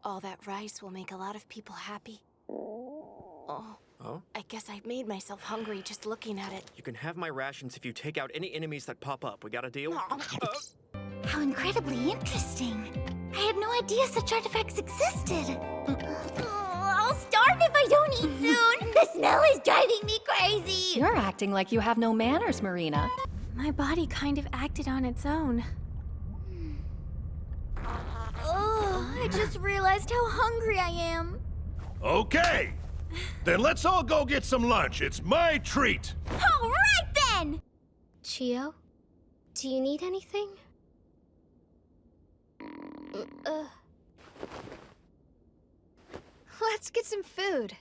All that rice will make a lot of people happy. Oh. Oh? I guess I made myself hungry just looking at it. You can have my rations if you take out any enemies that pop up. We got a deal? How incredibly interesting. I had no idea such artifacts existed. I'll starve if I don't eat soon. The smell is driving me crazy. You're acting like you have no manners, Marina. My body kind of acted on its own. Oh, I just realized how hungry I am. Okay, then let's all go get some lunch. It's my treat. All right then. Chio, do you need anything? Let's get some food.